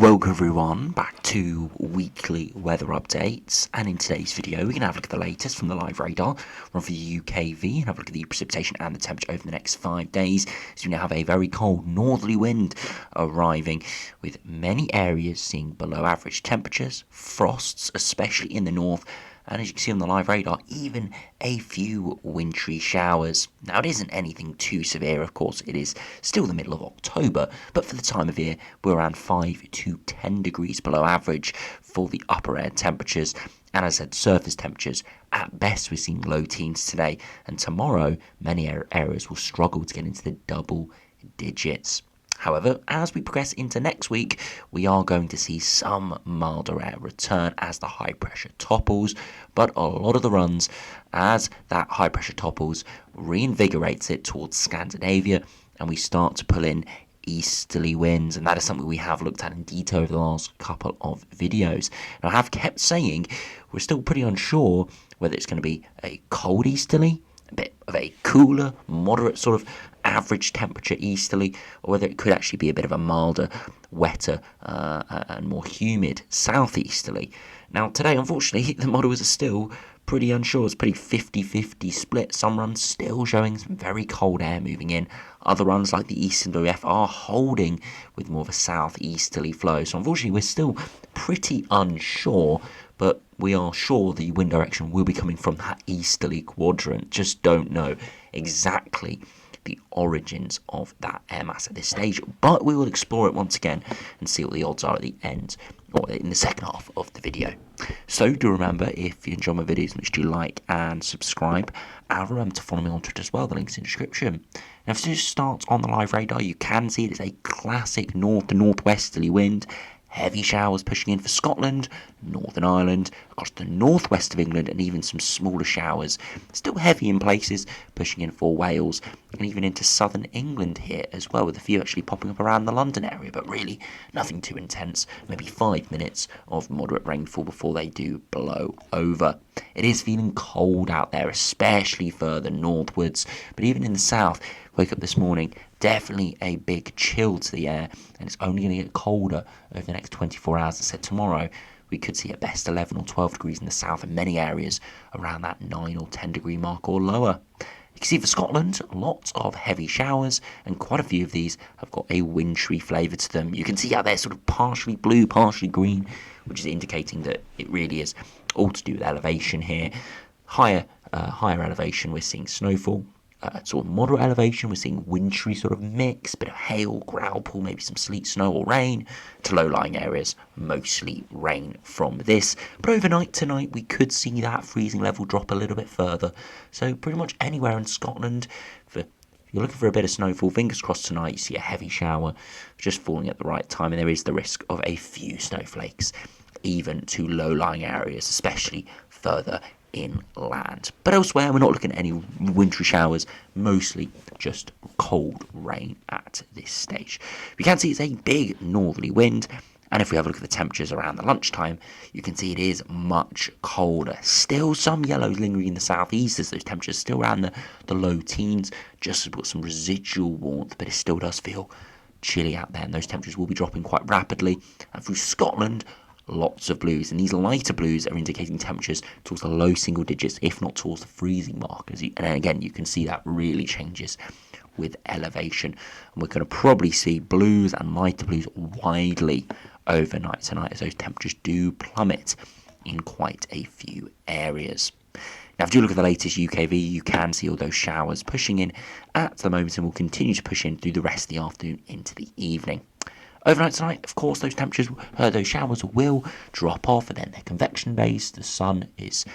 Welcome everyone back to weekly weather updates, and in today's video we're going to have a look at the latest from the live radar, run for the UKV and have a look at the precipitation and the temperature over the next 5 days. So we now have a very cold northerly wind arriving, with many areas seeing below average temperatures, frosts especially in the north, and as you can see on the live radar, even a few wintry showers. Now, it isn't anything too severe, of course. It is still the middle of October, but for the time of year, we're around 5 to 10 degrees below average for the upper air temperatures. And as I said, surface temperatures, at best, we're seeing low teens today. And tomorrow, many areas will struggle to get into the double digits. However, as we progress into next week, we are going to see some milder air return as the high pressure topples, but a lot of the runs, as that high pressure topples, reinvigorates it towards Scandinavia, and we start to pull in easterly winds, and that is something we have looked at in detail over the last couple of videos. And I have kept saying we're still pretty unsure whether it's going to be a cold easterly, a bit of a cooler, moderate sort of average temperature easterly, or whether it could actually be a bit of a milder, wetter and more humid southeasterly. Now today, unfortunately, the models are still pretty unsure. It's pretty 50-50 split. Some runs still showing some very cold air moving in. Other runs like the Eastern WF are holding with more of a southeasterly flow. So unfortunately, we're still pretty unsure, but we are sure the wind direction will be coming from that easterly quadrant. Just don't know exactly the origins of that air mass at this stage, but we will explore it once again and see what the odds are at the end, or in the second half of the video. So do remember, if you enjoy my videos, make sure you like and subscribe, and remember to follow me on Twitter as well. The link's in the description. Now, if it starts on the live radar, you can see it is a classic north to northwesterly wind. Heavy showers pushing in for Scotland, Northern Ireland, across the northwest of England, and even some smaller showers. Still heavy in places, pushing in for Wales, and even into southern England here as well, with a few actually popping up around the London area, but really nothing too intense. Maybe 5 minutes of moderate rainfall before they do blow over. It is feeling cold out there, especially further northwards, but even in the south, wake up this morning, definitely a big chill to the air, and it's only going to get colder over the next 24 hours. I said tomorrow we could see at best 11 or 12 degrees in the south, and many areas around that 9 or 10 degree mark or lower. You can see for Scotland, lots of heavy showers, and quite a few of these have got a wintry flavour to them. You can see how they're sort of partially blue, partially green, which is indicating that it really is all to do with elevation here. Higher elevation, we're seeing snowfall. Sort of moderate elevation, we're seeing wintry sort of mix, bit of hail, growlpool, maybe some sleet, snow or rain. To low-lying areas, mostly rain from this. But overnight tonight, we could see that freezing level drop a little bit further. So pretty much anywhere in Scotland, if you're looking for a bit of snowfall, fingers crossed tonight you see a heavy shower just falling at the right time, and there is the risk of a few snowflakes, even to low-lying areas, especially further inland. But elsewhere, we're not looking at any wintry showers, mostly just cold rain at this stage. We can see it's a big northerly wind, and if we have a look at the temperatures around the lunchtime, you can see it is much colder. Still some yellows lingering in the southeast, as those temperatures still around the low teens, just got some residual warmth, but it still does feel chilly out there, and those temperatures will be dropping quite rapidly. And through Scotland, lots of blues, and these lighter blues are indicating temperatures towards the low single digits, if not towards the freezing mark. And again, you can see that really changes with elevation, and we're going to probably see blues and lighter blues widely overnight tonight, as those temperatures do plummet in quite a few areas. Now, if you look at the latest UKV, you can see all those showers pushing in at the moment, and will continue to push in through the rest of the afternoon into the evening. Overnight tonight, of course, those showers will drop off, and then they're convection based. The sun is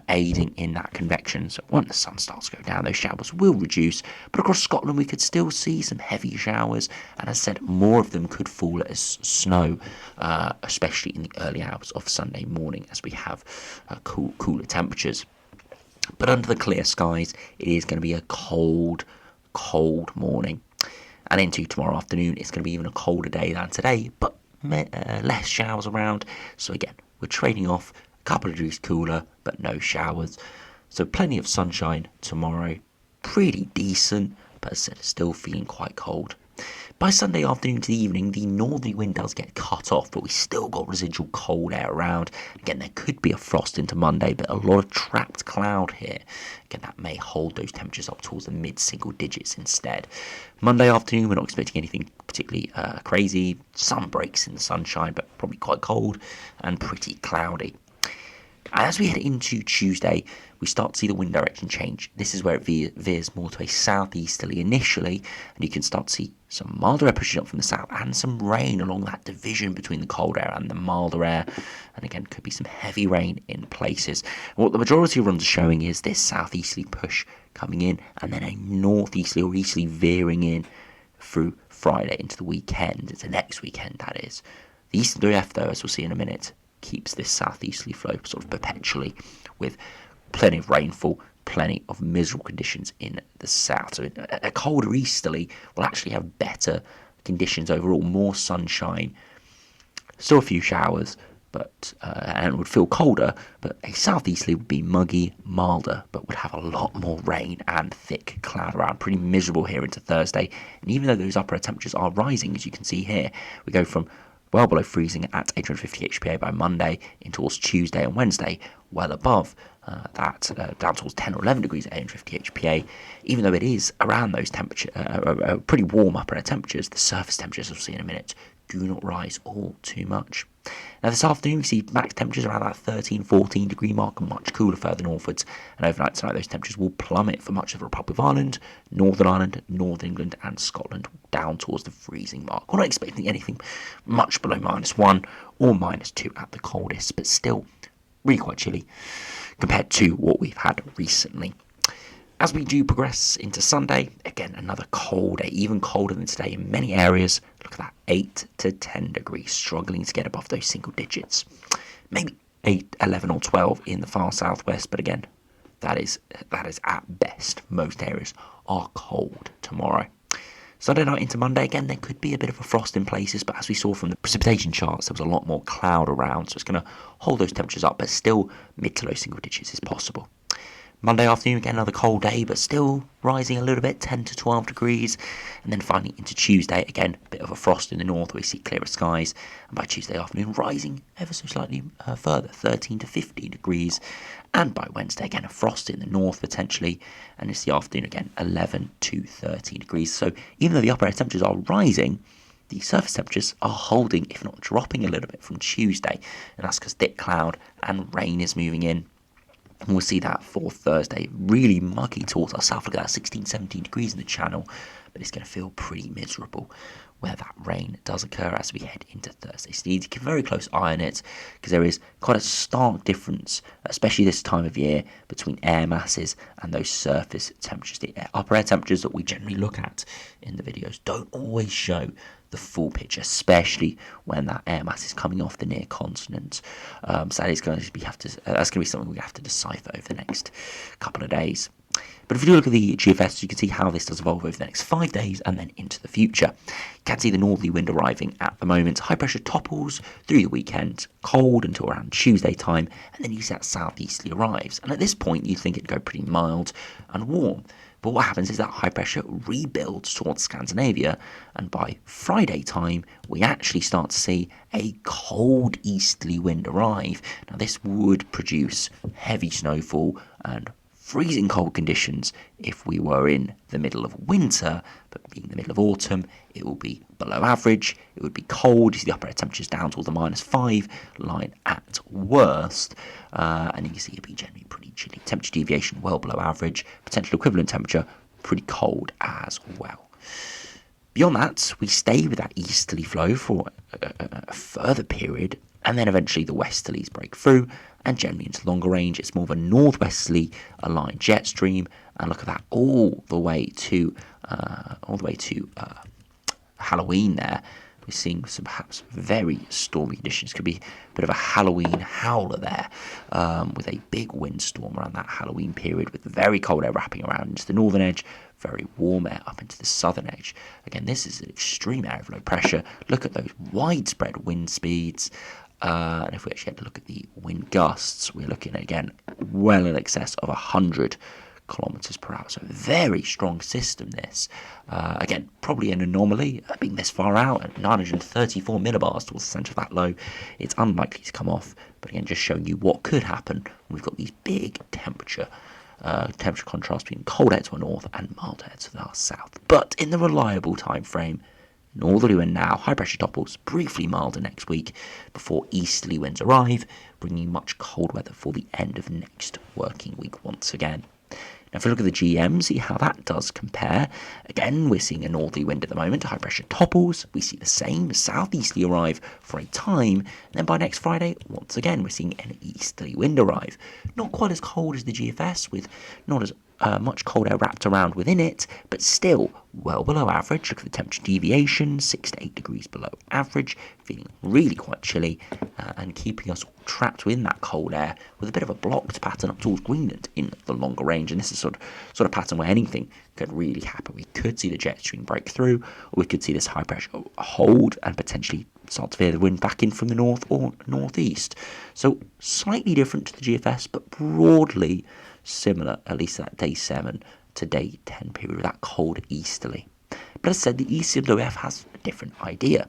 aiding in that convection, so when the sun starts to go down, those showers will reduce. But across Scotland, we could still see some heavy showers, and as I said, more of them could fall as snow, especially in the early hours of Sunday morning, as we have cooler temperatures. But under the clear skies, it is going to be a cold morning. And into tomorrow afternoon, it's going to be even a colder day than today, but less showers around. So again, we're trading off a couple of degrees cooler, but no showers. So plenty of sunshine tomorrow. Pretty decent, but as I said, still feeling quite cold. By Sunday afternoon to the evening, the northerly wind does get cut off, but we still got residual cold air around. Again, there could be a frost into Monday, but a lot of trapped cloud here. Again, that may hold those temperatures up towards the mid-single digits instead. Monday afternoon, we're not expecting anything particularly crazy. Some breaks in the sunshine, but probably quite cold and pretty cloudy. As we head into Tuesday, we start to see the wind direction change. This is where it veers more to a southeasterly initially, and you can start to see some milder air pushing up from the south and some rain along that division between the cold air and the milder air. And again, could be some heavy rain in places. And what the majority of runs are showing is this southeasterly push coming in and then a northeasterly or easterly veering in through Friday into the weekend, into next weekend that is. The eastern DF though, as we'll see in a minute, keeps this southeasterly flow sort of perpetually with plenty of rainfall, plenty of miserable conditions in the south. So a colder easterly will actually have better conditions overall, more sunshine, still a few showers, but and would feel colder, but a southeasterly would be muggy, milder, but would have a lot more rain and thick cloud around. Pretty miserable here into Thursday. And even though those upper air temperatures are rising, as you can see here, we go from well below freezing at 850 HPA by Monday in towards Tuesday and Wednesday, well above that, down towards 10 or 11 degrees at 850 HPA. Even though it is around those temperatures, pretty warm upper air temperatures, the surface temperatures, we'll see in a minute, do not rise all too much. Now this afternoon we see max temperatures around that 13-14 degree mark, much cooler further northwards, and overnight tonight those temperatures will plummet for much of the Republic of Ireland, Northern Ireland, North England and Scotland, down towards the freezing mark. We're not expecting anything much below -1 or -2 at the coldest, but still really quite chilly compared to what we've had recently. As we do progress into Sunday, again, another cold day, even colder than today in many areas. Look at that, 8 to 10 degrees, struggling to get above those single digits. Maybe 8, 11 or 12 in the far southwest, but again, that is at best. Most areas are cold tomorrow. Sunday night into Monday, again, there could be a bit of a frost in places, but as we saw from the precipitation charts, there was a lot more cloud around, so it's going to hold those temperatures up, but still mid to low single digits is possible. Monday afternoon, again, another cold day, but still rising a little bit, 10 to 12 degrees. And then finally into Tuesday, again, a bit of a frost in the north, we see clearer skies. And by Tuesday afternoon, rising ever so slightly further, 13 to 15 degrees. And by Wednesday, again, a frost in the north potentially. And it's the afternoon again, 11 to 13 degrees. So even though the upper air temperatures are rising, the surface temperatures are holding, if not dropping a little bit from Tuesday. And that's because thick cloud and rain is moving in. And we'll see that for Thursday, really muggy towards our south. Look at that, 16, 17 degrees in the channel, but it's going to feel pretty miserable where that rain does occur as we head into Thursday. So you need to keep a very close eye on it, because there is quite a stark difference, especially this time of year, between air masses and those surface temperatures. The upper air temperatures that we generally look at in the videos don't always show the full picture, especially when that air mass is coming off the near continent. So that is going to be that's going to be something we have to decipher over the next couple of days. But if you do look at the GFS, you can see how this does evolve over the next 5 days and then into the future. You can see the northerly wind arriving at the moment. High pressure topples through the weekend, cold until around Tuesday time, and then you see that southeasterly arrives. And at this point, you think it'd go pretty mild and warm. But what happens is that high pressure rebuilds towards Scandinavia, and by Friday time, we actually start to see a cold easterly wind arrive. Now, this would produce heavy snowfall and freezing cold conditions if we were in the middle of winter, but being the middle of autumn, it will be below average, it would be cold, you see the upper air temperatures down towards the -5 line at worst, and you can see it'll be generally pretty chilly. Temperature deviation well below average, potential equivalent temperature pretty cold as well. Beyond that, we stay with that easterly flow for a further period, and then eventually the westerlies break through, and generally into longer range, it's more of a northwesterly aligned jet stream, and look at that all the way to Halloween there. We're seeing some perhaps very stormy conditions. Could be a bit of a Halloween howler there, with a big windstorm around that Halloween period, with very cold air wrapping around into the northern edge, very warm air up into the southern edge. Again, this is an extreme area of low pressure. Look at those widespread wind speeds. And if we actually had to look at the wind gusts, we're looking at, again, well in excess of 100 kilometers per hour. So a very strong system this. Again, probably an anomaly being this far out at 934 millibars towards the centre of that low. It's unlikely to come off, but again, just showing you what could happen when we've got these big temperature contrast between cold air to our north and mild air to our south. But in the reliable time frame, northerly wind now, high pressure topples, briefly milder next week before easterly winds arrive, bringing much cold weather for the end of next working week once again. Now, if we look at the GM, see how that does compare. Again, we're seeing a northerly wind at the moment, high pressure topples. We see the same southeasterly arrive for a time, and then by next Friday, once again, we're seeing an easterly wind arrive. Not quite as cold as the GFS, with not as much cold air wrapped around within it, but still well below average. Look at the temperature deviation, 6 to 8 degrees below average, feeling really quite chilly and keeping us trapped within that cold air with a bit of a blocked pattern up towards Greenland in the longer range. And this is sort of pattern where anything could really happen. We could see the jet stream break through, or we could see this high pressure hold and potentially start to veer the wind back in from the north or northeast. So slightly different to the GFS, but broadly similar, at least that day 7 to day 10 period, with that cold easterly. But as I said, the ECMWF has a different idea.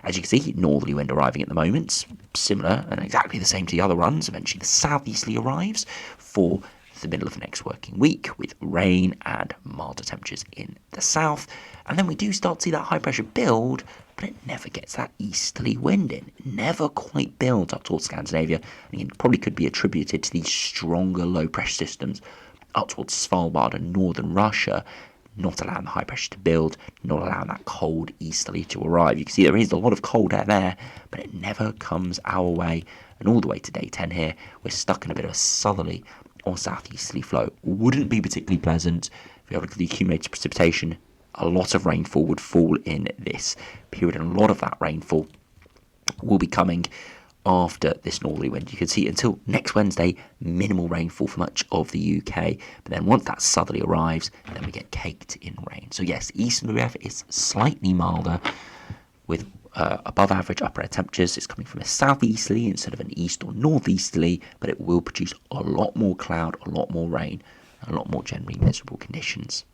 As you can see, northerly wind arriving at the moment, similar and exactly the same to the other runs. Eventually the southeasterly arrives for the middle of next working week, with rain and milder temperatures in the south. And then we do start to see that high pressure build, but it never gets that easterly wind in. It never quite builds up towards Scandinavia. And it probably could be attributed to these stronger low pressure systems up towards Svalbard and northern Russia, not allowing the high pressure to build, not allowing that cold easterly to arrive. You can see there is a lot of cold air there, but it never comes our way. And all the way to day 10 here, we're stuck in a bit of a southerly or southeasterly flow. Wouldn't be particularly pleasant. If you have a look at the accumulated precipitation, a lot of rainfall would fall in this period, and a lot of that rainfall will be coming after this northerly wind. You can see until next Wednesday, minimal rainfall for much of the UK, but then once that southerly arrives, then we get caked in rain. So yes, eastern RF is slightly milder with above average upper air temperatures. It's coming from a southeasterly instead of an east or northeasterly, but it will produce a lot more cloud, a lot more rain, and a lot more generally miserable conditions.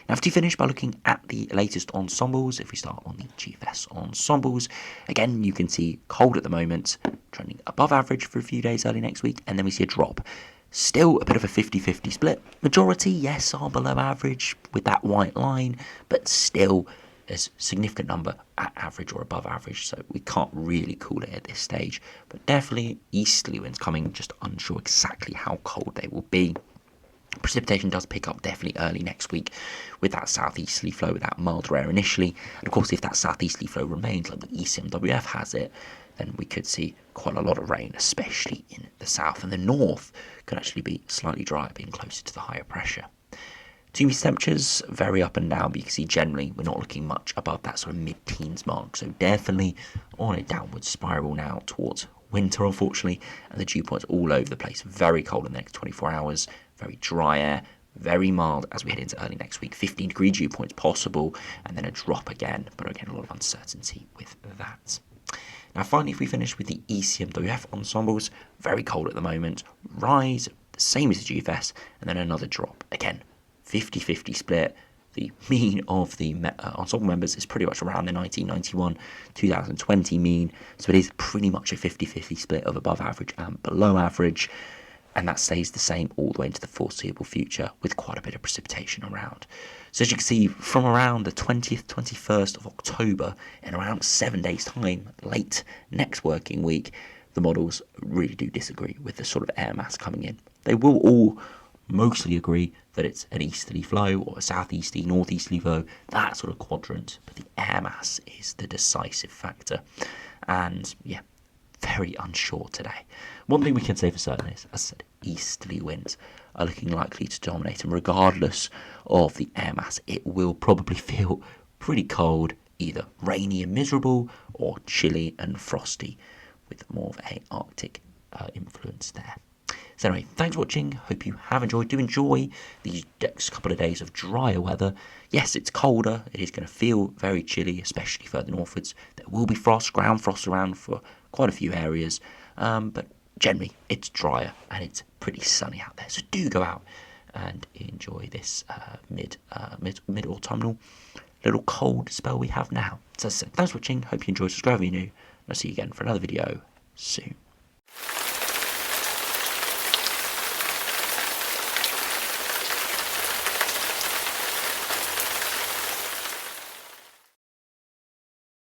Now, to finish by looking at the latest ensembles, if we start on the GFS ensembles, again, you can see cold at the moment, trending above average for a few days early next week, and then we see a drop. Still a bit of a 50-50 split. Majority, yes, are below average with that white line, but still there's a significant number at average or above average, so we can't really call it at this stage. But definitely easterly winds coming, just unsure exactly how cold they will be. Precipitation does pick up definitely early next week with that southeasterly flow, with that milder air initially. And of course, if that southeasterly flow remains like the ECMWF has it, then we could see quite a lot of rain, especially in the south. And the north could actually be slightly drier, being closer to the higher pressure. Two-meter temperatures vary up and down, but you can see generally we're not looking much above that sort of mid-teens mark. So definitely on a downward spiral now towards winter, unfortunately, and the dew points all over the place. Very cold in the next 24 hours, very dry air, very mild as we head into early next week. 15-degree dew points possible, and then a drop again, but again, a lot of uncertainty with that. Now, finally, if we finish with the ECMWF ensembles, very cold at the moment, rise, the same as the GFS, and then another drop. Again, 50-50 split. The mean of the ensemble members is pretty much around the 1991-2020 mean, so it is pretty much a 50-50 split of above average and below average, and that stays the same all the way into the foreseeable future with quite a bit of precipitation around. So as you can see, from around the 20th, 21st of October, in around 7 days' time, late next working week, the models really do disagree with the sort of air mass coming in. They will all mostly agree that it's an easterly flow or a southeasterly, northeasterly flow, that sort of quadrant, but the air mass is the decisive factor. And yeah, very unsure today. One thing we can say for certain is, as I said, easterly winds are looking likely to dominate, and regardless of the air mass, it will probably feel pretty cold, either rainy and miserable or chilly and frosty with more of a Arctic influence there. So anyway, thanks for watching. Hope you have enjoyed. Do enjoy these next couple of days of drier weather. Yes, it's colder. It is going to feel very chilly, especially further northwards. There will be frost, ground frost around for quite a few areas. But generally, it's drier and it's pretty sunny out there. So do go out and enjoy this mid autumnal little cold spell we have now. So thanks for watching. Hope you enjoyed. Subscribe if you're new. And I'll see you again for another video soon.